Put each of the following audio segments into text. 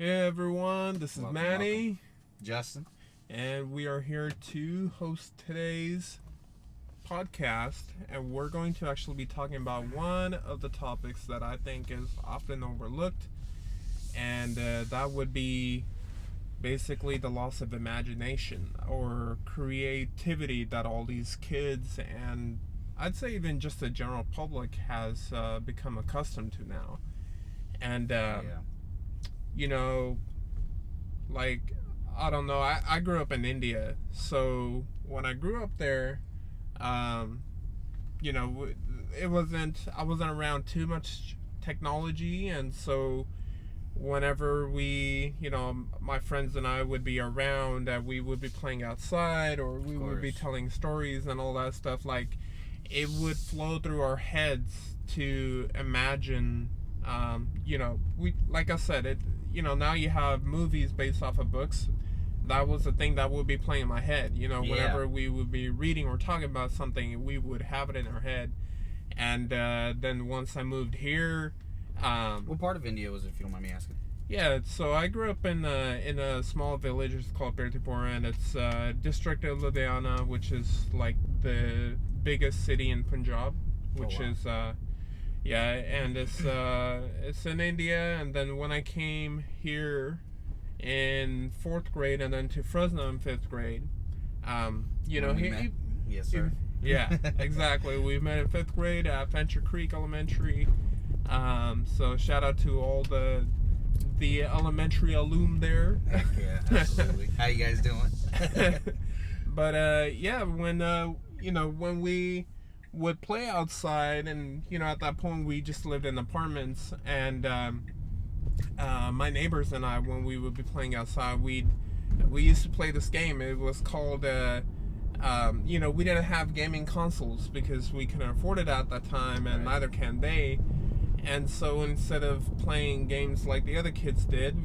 Hey everyone, this is Manny, Justin, and we are here to host today's podcast, and we're going to actually be talking about one of the topics that I think is often overlooked, and that would be basically the loss of imagination or creativity that all these kids and I'd say even just the general public has become accustomed to now. And you know, like, I don't know, I grew up in India, so when I grew up there, you know, I wasn't around too much technology, and so whenever we, my friends and I would be around, we would be playing outside, or we would be telling stories and all that stuff, like, it would flow through our heads to imagine, we, like I said, it, now you have movies based off of books. That was the thing that would be playing in my head. Whenever we would be reading or talking about something, we would have it in our head. And then once I moved here, what part of India was it, if you don't mind me asking? Yeah, so I grew up in a small village. It's called Pirtipura, and it's district of Ludhiana, which is like the biggest city in Punjab, which is and it's in India. And then when I came here in 4th grade and then to Fresno in 5th grade, Yes, sir. Yeah, exactly. We met in 5th grade at Venture Creek Elementary. So shout out to all the elementary alum there. Heck yeah, absolutely. How you guys doing? But when we would play outside, and at that point we just lived in apartments, and my neighbors and I, when we would be playing outside, we used to play this game. It was called we didn't have gaming consoles because we couldn't afford it at that time, and neither can they. And so instead of playing games like the other kids did,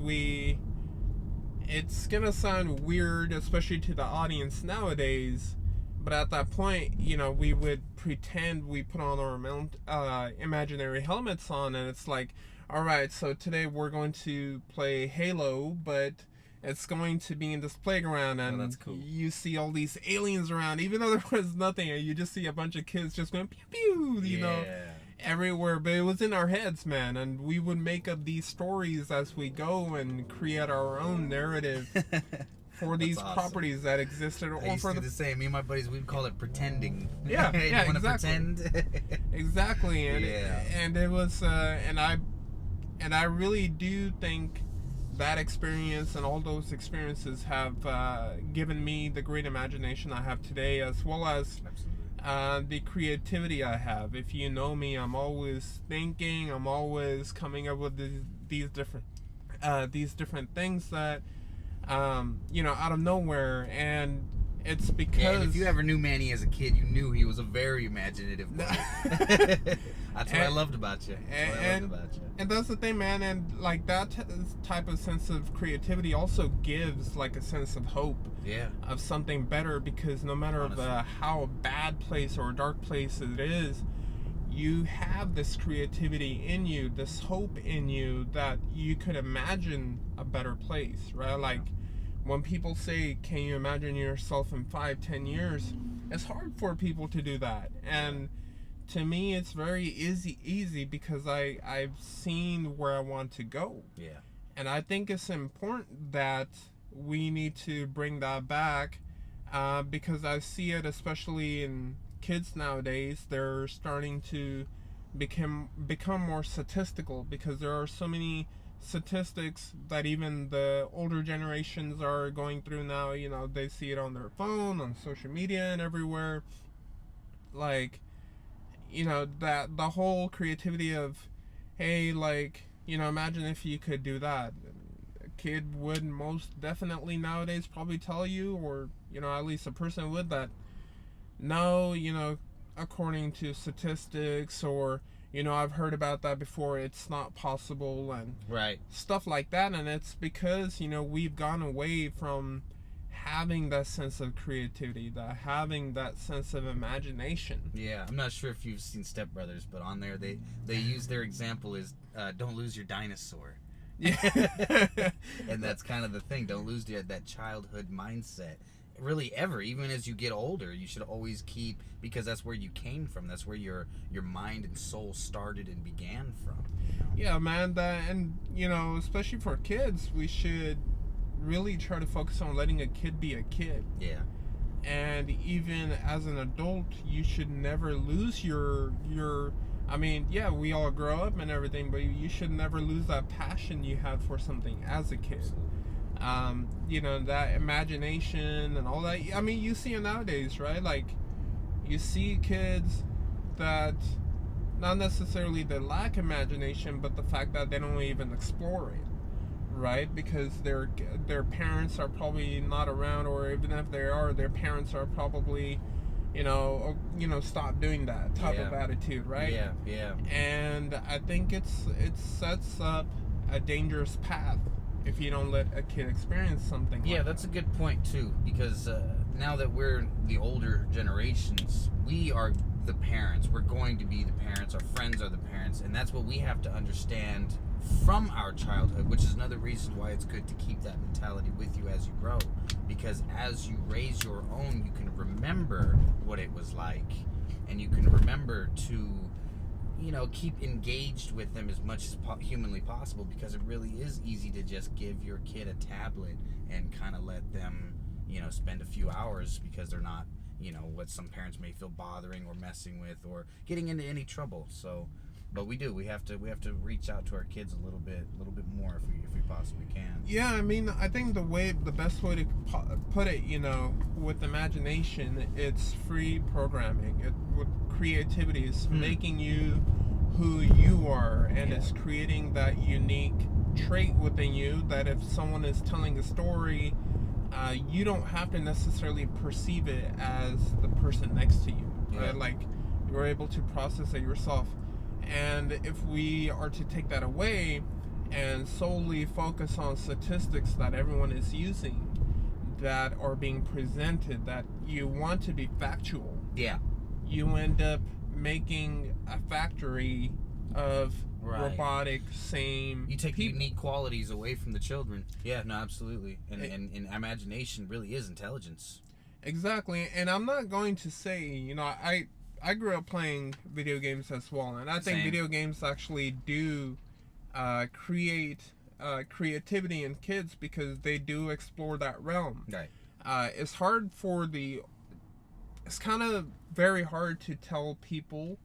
it's gonna sound weird, especially to the audience nowadays, but at that point, we would pretend we put on our imaginary helmets on, and it's like, alright, so today we're going to play Halo, but it's going to be in this playground, and that's cool. You see all these aliens around, even though there was nothing, and you just see a bunch of kids just going pew pew, everywhere. But it was in our heads, man, and we would make up these stories as we go and create our own narrative for these properties that existed. I used to do the same. Me and my buddies, we'd call it pretending. Yeah, you want to pretend? Exactly, and it was, and I really do think that experience and all those experiences have given me the great imagination I have today, as well as the creativity I have. If you know me, I'm always thinking. I'm always coming up with these different things that out of nowhere, and it's because and if you ever knew Manny as a kid, you knew he was a very imaginative boy. That's what I loved about you. And that's the thing, man. And like that type of sense of creativity also gives like a sense of hope. Yeah. Of something better, because no matter how a bad place or a dark place it is, you have this creativity in you, this hope in you that you could imagine a better place, right? Like when people say, can you imagine yourself in 5-10 years? It's hard for people to do that. And to me, it's very easy because I've seen where I want to go. Yeah. And I think it's important that we need to bring that back, because I see it especially in kids nowadays. They're starting to become more statistical, because there are so many statistics that even the older generations are going through now. They see it on their phone, on social media, and everywhere. Like, that the whole creativity of, hey, like, imagine if you could do that. A kid would most definitely nowadays probably tell you, or at least a person would, that no, according to statistics, or I've heard about that before, it's not possible, and stuff like that. And it's because we've gone away from having that sense of creativity, having that sense of imagination. Yeah, I'm not sure if you've seen Step Brothers, but on there they use their example is don't lose your dinosaur. Yeah. And that's kind of the thing. Don't lose that childhood mindset. Really, ever. Even as you get older, you should always keep, because that's where you came from. That's where your mind and soul started and began from. You know? Yeah, man. And especially for kids, we should really try to focus on letting a kid be a kid. Yeah. And even as an adult, you should never lose your. I mean, yeah, we all grow up and everything, but you should never lose that passion you had for something as a kid. That imagination and all that. I mean, you see it nowadays, right? Like, you see kids that not necessarily they lack imagination, but the fact that they don't even explore it, right? Because their parents are probably not around, or even if they are, their parents are probably, stop doing that type of attitude, right? Yeah. And I think it sets up a dangerous path if you don't let a kid experience something. Yeah, like that's that. a good point too, because now that we're the older generations, we are the parents. We're going to be the parents. Our friends are the parents, and that's what we have to understand from our childhood, which is another reason why it's good to keep that mentality with you as you grow, because as you raise your own, you can remember what it was like, and you can remember to keep engaged with them as much as humanly possible, because it really is easy to just give your kid a tablet and kind of let them spend a few hours, because they're not what some parents may feel bothering or messing with or getting into any trouble. So but we have to reach out to our kids a little bit more if we possibly can. Yeah, I mean, I think the best way to put it, with imagination, it's free programming. With creativity, it's making you who you are, and it's creating that unique trait within you that if someone is telling a story, you don't have to necessarily perceive it as the person next to you, right? Like, you're able to process it yourself. And if we are to take that away and solely focus on statistics that everyone is using, that are being presented, that you want to be factual, you end up making a factory of robotic, same You take people. unique qualities away from the children. Yeah, no, absolutely. And imagination really is intelligence. Exactly. And I'm not going to say, I grew up playing video games as well, and I think video games actually do create creativity in kids, because they do explore that realm. Right. It's kind of very hard to tell people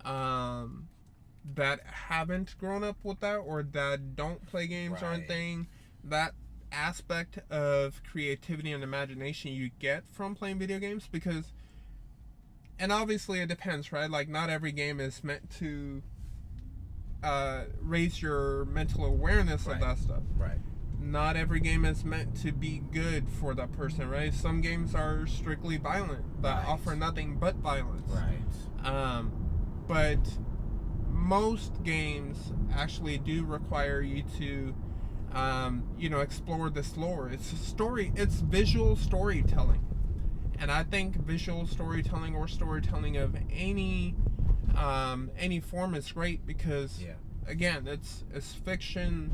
that haven't grown up with that, or that don't play games or anything, that aspect of creativity and imagination you get from playing video games, because, and obviously it depends, right? Like, not every game is meant to raise your mental awareness of that stuff. Right. Not every game is meant to be good for that person, right? Some games are strictly violent, that offer nothing but violence. Right. But most games actually do require you to, explore this lore. It's visual storytelling. And I think visual storytelling, or storytelling of any form, is great, because again, it's fiction,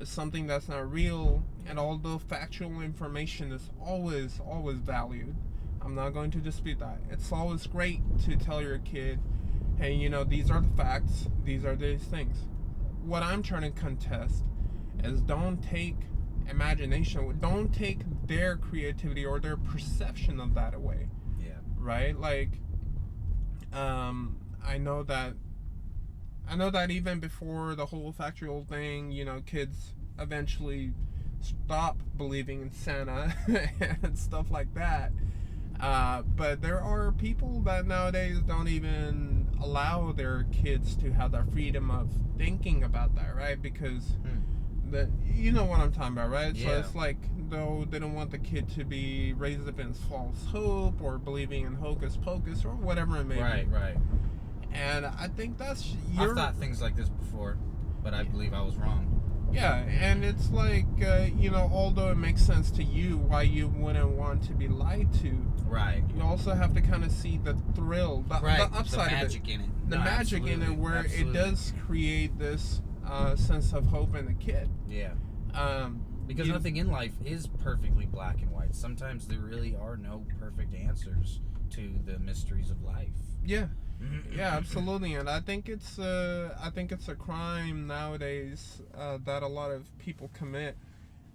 it's something that's not real, and although factual information is always valued, I'm not going to dispute that. It's always great to tell your kid, hey, these are the facts, these are these things. What I'm trying to contest is, don't take imagination, don't take their creativity or their perception of that away. Right? Like, I know that even before the whole factual thing, kids eventually stop believing in Santa and stuff like that. But there are people that nowadays don't even allow their kids to have that freedom of thinking about that, right? Because you know what I'm talking about, right? So it's like, though they don't want the kid to be raised up in false hope, or believing in hocus pocus, or whatever it may be. Right. And I think that's I've thought things like this before, but I believe I was wrong. Yeah, and it's like, although it makes sense to you why you wouldn't want to be lied to, right, you also have to kind of see the thrill, the upside the magic of it. in it. The magic in it, where it does create this sense of hope in a kid. Yeah. Um, Because you- nothing in life is perfectly black and white. Sometimes there really are no perfect answers to the mysteries of life. Yeah, yeah, absolutely, and I think it's a crime nowadays that a lot of people commit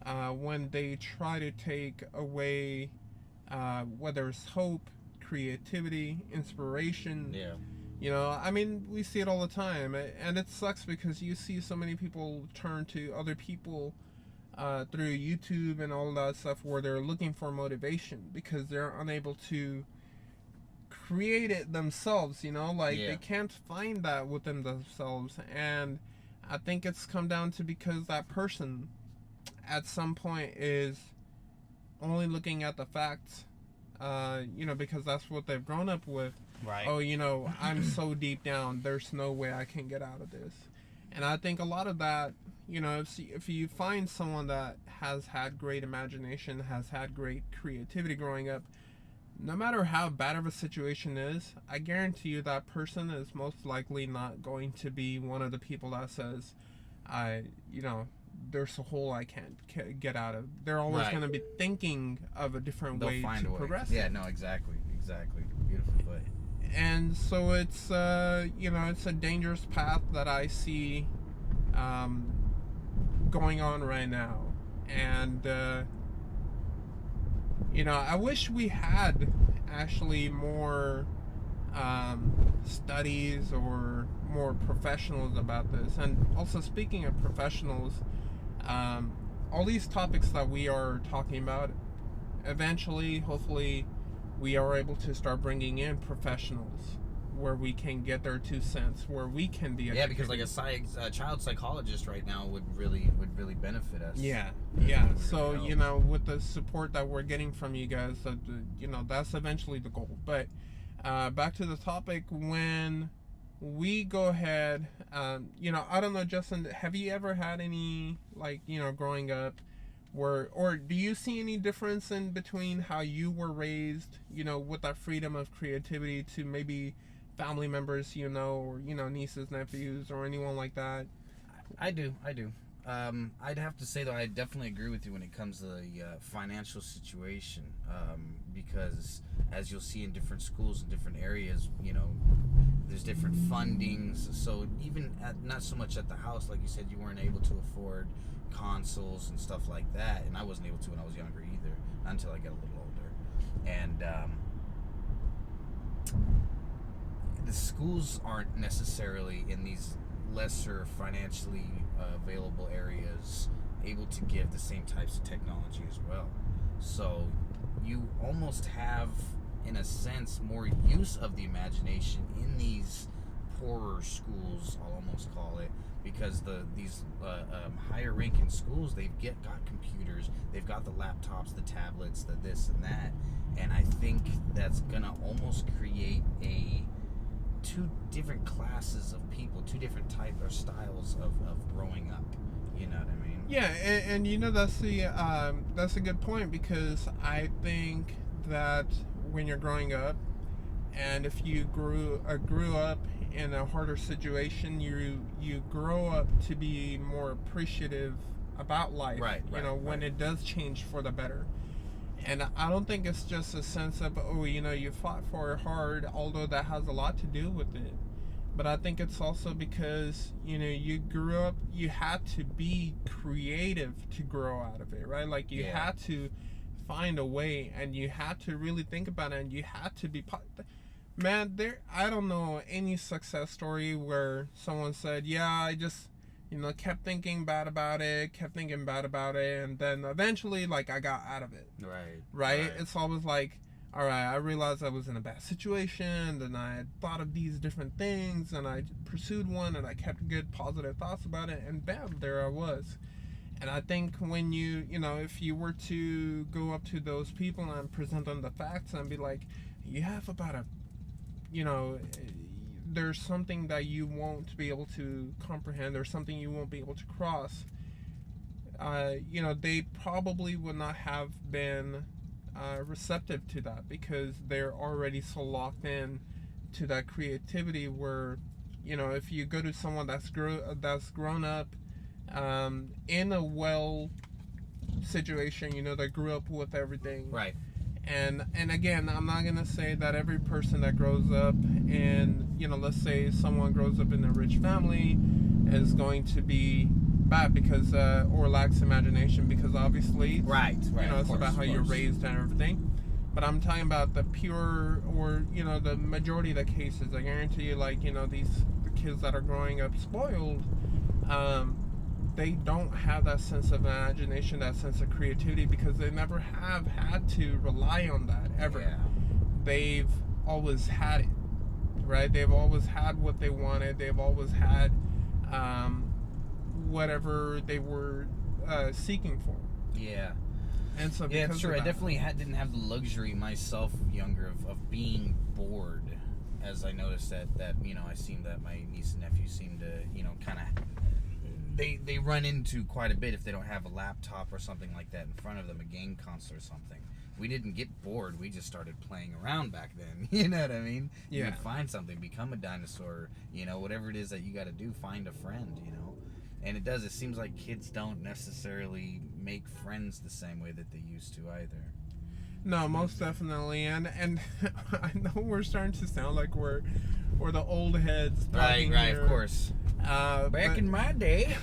when they try to take away whether it's hope, creativity, inspiration. Yeah. You know, I mean, we see it all the time, and it sucks because you see so many people turn to other people through YouTube and all that stuff where they're looking for motivation because they're unable to create it themselves. You know, like Yeah. they can't find that within themselves, and I think it's come down to because that person at some point is only looking at the facts. You know, because that's what they've grown up with. Right. Oh, you know, I'm so deep down, there's no way I can get out of this. And I think a lot of that, you know, if you find someone that has had great imagination, has had great creativity growing up, no matter how bad of a situation is, I guarantee you that person is most likely not going to be one of the people that says, you know, there's a hole I can't get out of. They're always Right. going to be thinking of a different They'll way find to a way. progress. Yeah, no, exactly. Beautifully put. And so it's you know, it's a dangerous path that I see going on right now, and you know, I wish we had actually more studies or more professionals about this. And also, speaking of professionals, all these topics that we are talking about, eventually, hopefully, we are able to start bringing in professionals where we can get their 2 cents, where we can be Yeah, because like a child psychologist right now would really benefit us. yeah It would really so help. you know, with the support that we're getting from you guys, you know, that's eventually the goal. But back to the topic, when we go ahead, you know, I don't know, Justin, have you ever had any, like, you know, growing up or do you see any difference in between how you were raised, you know, with that freedom of creativity to maybe family members, you know, or, you know, nieces, nephews, or anyone like that? I do. I'd have to say though, I definitely agree with you when it comes to the financial situation, because as you'll see in different schools in different areas, you know, there's different fundings. So even not so much at the house, like you said, you weren't able to afford consoles and stuff like that, and I wasn't able to when I was younger either, not until I got a little older. And the schools aren't necessarily in these lesser financially available areas able to give the same types of technology as well. So you almost have, in a sense, more use of the imagination in these poorer schools, I'll almost call it, because these higher ranking schools, they've got computers, they've got the laptops, the tablets, the this and that, and I think that's gonna almost create two different classes of people, two different types or styles of growing up. You know what I mean? Yeah, and you know, that's a good point, because I think that when you're growing up, and if you grew up in a harder situation, you grow up to be more appreciative about life. Right, you know, when right. it does change for the better. And I don't think it's just a sense of, oh, you know, you fought for it hard, although that has a lot to do with it. But I think it's also because, you know, you grew up, you had to be creative to grow out of it, right? Like, you had to find a way, and you had to really think about it, and you had to be... Man, I don't know any success story where someone said, yeah, I just, you know, kept thinking bad about it, and then eventually, like, I got out of it. Right? It's always like, all right, I realized I was in a bad situation, and I had thought of these different things, and I pursued one, and I kept good positive thoughts about it, and bam, there I was. And I think when you know, if you were to go up to those people and present them the facts and be like, you have about a, you know, there's something that you won't be able to comprehend, there's something you won't be able to cross, you know, they probably would not have been receptive to that, because they're already so locked in to that creativity where if you go to someone that's grown up in a well situation, that grew up with everything. Right. And again, I'm not gonna say that every person that grows up in, let's say someone grows up in a rich family is going to be bad because or lacks imagination, because obviously right, it's about how you're raised and everything. But I'm talking about the pure, or the majority of the cases. I guarantee you, these kids that are growing up spoiled, they don't have that sense of imagination, that sense of creativity, because they never have had to rely on that ever. Yeah. They've always had it, right? They've always had what they wanted. They've always had whatever they were seeking for. Yeah. And so yeah, it's true. I definitely didn't have the luxury myself, younger, of being bored. As I noticed that I seem that my niece and nephew seem to kind of they run into quite a bit if they don't have a laptop or something like that in front of them, a game console or something. We didn't get bored. We just started playing around back then. You know what I mean? Yeah. You would find something, become a dinosaur. Whatever it is that you got to do, find a friend. And it does. It seems like kids don't necessarily make friends the same way that they used to either. No, most definitely. And I know we're starting to sound like we're the old heads talking right, here. Of course. Back in my day.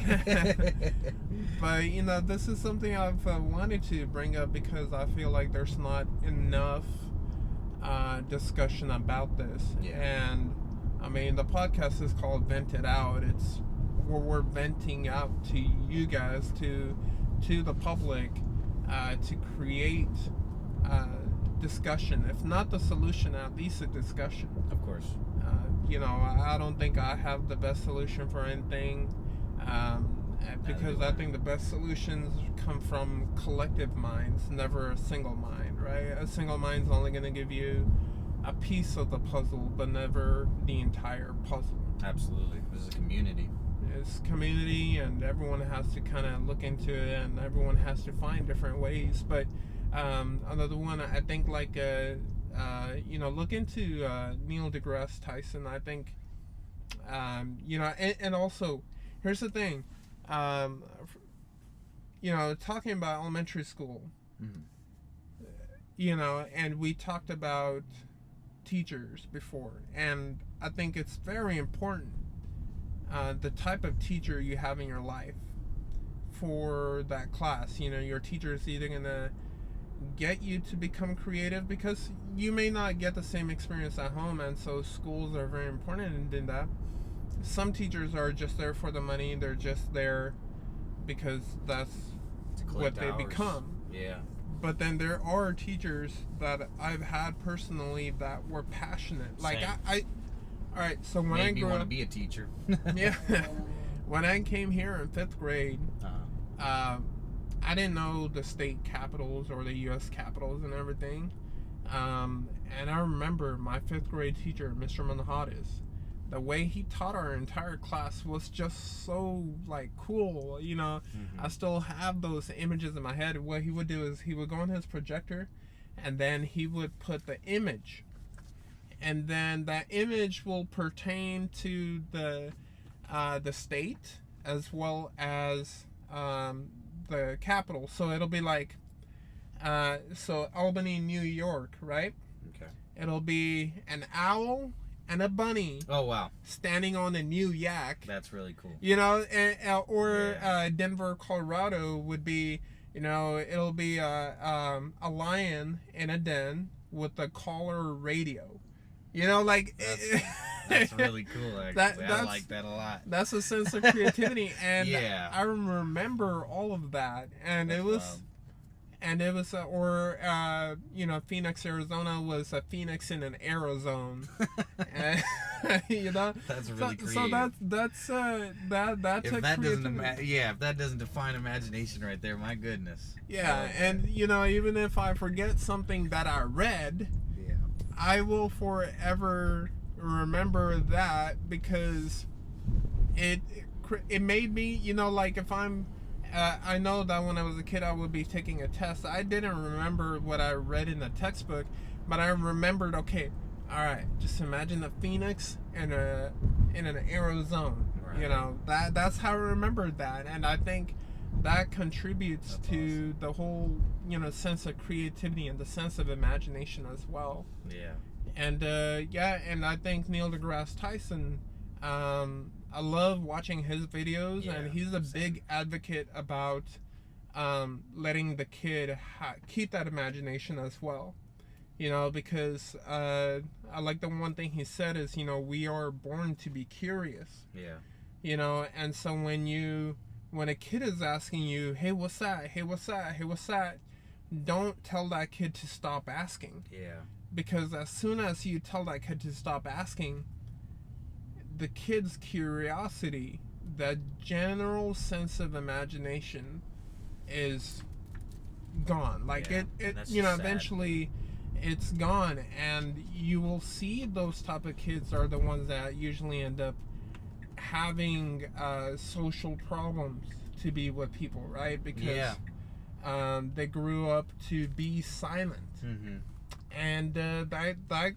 But this is something I've wanted to bring up, because I feel like there's not enough discussion about this. Yeah. And I mean, the podcast is called Vent It Out. It's where we're venting out to you guys, to the public, to create discussion. If not the solution, at least a discussion. Of course. I don't think I have the best solution for anything, because I think the best solutions come from collective minds, never a single mind, right? A single mind's only going to give you a piece of the puzzle, but never the entire puzzle. Absolutely. This is a community. It's community, and everyone has to kind of look into it, and everyone has to find different ways. But another one, I think, look into Neil deGrasse Tyson. I think, and also, here's the thing, talking about elementary school, and we talked about teachers before, and I think it's very important, the type of teacher you have in your life for that class. Your teacher is either going to get you to become creative, because you may not get the same experience at home, and so schools are very important in that. Some teachers are just there for the money. They're just there because that's what they become. Yeah. But then there are teachers that I've had personally that were passionate. Like I all right, so when I grew up, want to be a teacher. Yeah. When I came here in 5th grade, I didn't know the state capitals or the U.S. capitals and everything. And I remember my 5th grade teacher, Mr. Manhattan, the way he taught our entire class was just so cool. I still have those images in my head. What he would do is he would go on his projector, and then he would put the image, and then that image will pertain to the state as well as the capital. So it'll be so Albany, New York, right? Okay. It'll be an owl and a bunny. Oh, wow. Standing on a new yak. That's really cool. Denver, Colorado would be, it'll be a lion in a den with a collar radio. That's really cool, actually. I like that a lot. That's a sense of creativity. And yeah. I remember all of that. And that's it was... wild. And it was, Phoenix, Arizona was a phoenix in an aerozone. That's really creative. So that's if that doesn't if that doesn't define imagination right there, my goodness. Yeah, and even if I forget something that I read, yeah, I will forever remember that, because it made me, if I'm. I know that when I was a kid, I would be taking a test. I didn't remember what I read in the textbook, but I remembered, okay, all right, just imagine a phoenix in an arrow zone. Right. You know, that's how I remembered that, and I think that contributes That's to awesome. the whole, you know, sense of creativity and the sense of imagination as well. Yeah. And and I think Neil deGrasse Tyson, I love watching his videos, Yeah, and he's a same. big advocate about letting the kid keep that imagination as well. You know, because I like the one thing he said is, you know, we are born to be curious. Yeah. You know, and so when a kid is asking you, hey, what's that? Hey, what's that? Hey, what's that? Don't tell that kid to stop asking. Yeah. Because as soon as you tell that kid to stop asking, the kid's curiosity, that general sense of imagination, is gone. Like Yeah, it that's you know, sad. eventually it's gone, and you will see those type of kids are the ones that usually end up having social problems to be with people, right? Because Yeah. they grew up to be silent. Mm-hmm. And that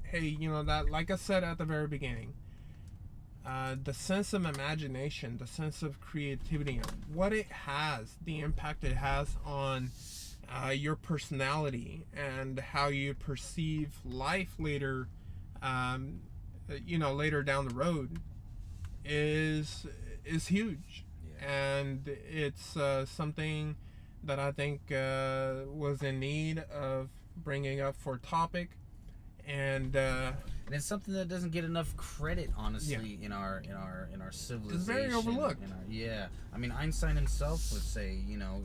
hey, you know, that, like I said at the very beginning, the sense of imagination, the sense of creativity, and what it has, the impact it has on your personality and how you perceive life later, you know, later down the road, is huge. Yeah. And it's something that I think was in need of bringing up for topic. And And it's something that doesn't get enough credit, honestly, in our civilization. It's very overlooked. Yeah, I mean, Einstein himself would say, you know,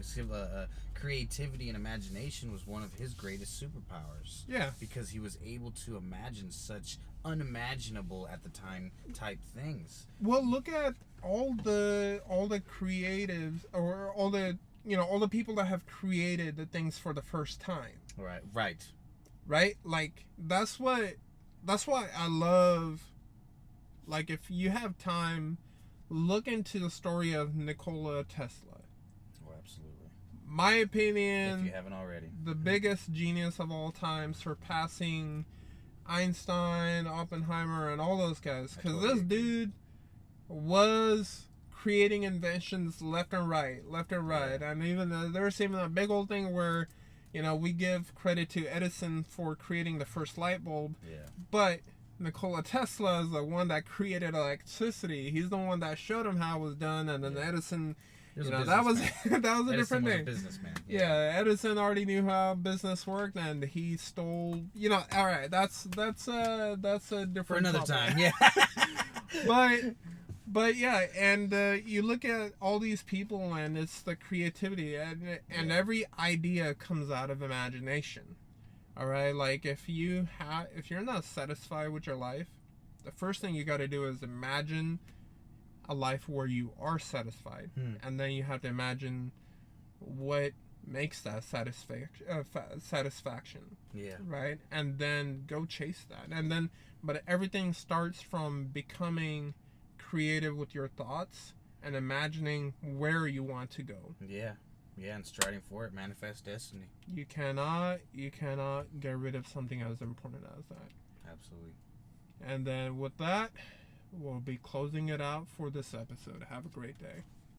creativity and imagination was one of his greatest superpowers. Yeah. Because he was able to imagine such unimaginable at the time type things. Well, look at all the creatives, or all the, you know, all the people that have created the things for the first time. Right. Right? Like that's why I love, like, if you have time, look into the story of Nikola Tesla. Oh, absolutely. My opinion, If you haven't already. the biggest genius of all time, surpassing Einstein, Oppenheimer, and all those guys. Because this dude was creating inventions left and right. Yeah. And even there's even a big old thing where, you know, we give credit to Edison for creating the first light bulb, Yeah. but Nikola Tesla is the one that created electricity. He's the one that showed him how it was done, and then Edison, He was you a know, that was businessman. that was a Edison different was thing. a businessman. Yeah, Edison already knew how business worked, and he stole. You know, all right, that's a different For another topic. time, yeah. But yeah, and you look at all these people, and it's the creativity, and every idea comes out of imagination. All right, like if you're not satisfied with your life, the first thing you got to do is imagine a life where you are satisfied, and then you have to imagine what makes that satisfaction. Yeah. Right, and then go chase that, and then, but everything starts from becoming creative with your thoughts and imagining where you want to go. Yeah, and striding for it, manifest destiny. You cannot get rid of something as important as that. Absolutely. And then with that, we'll be closing it out for this episode. Have a great day.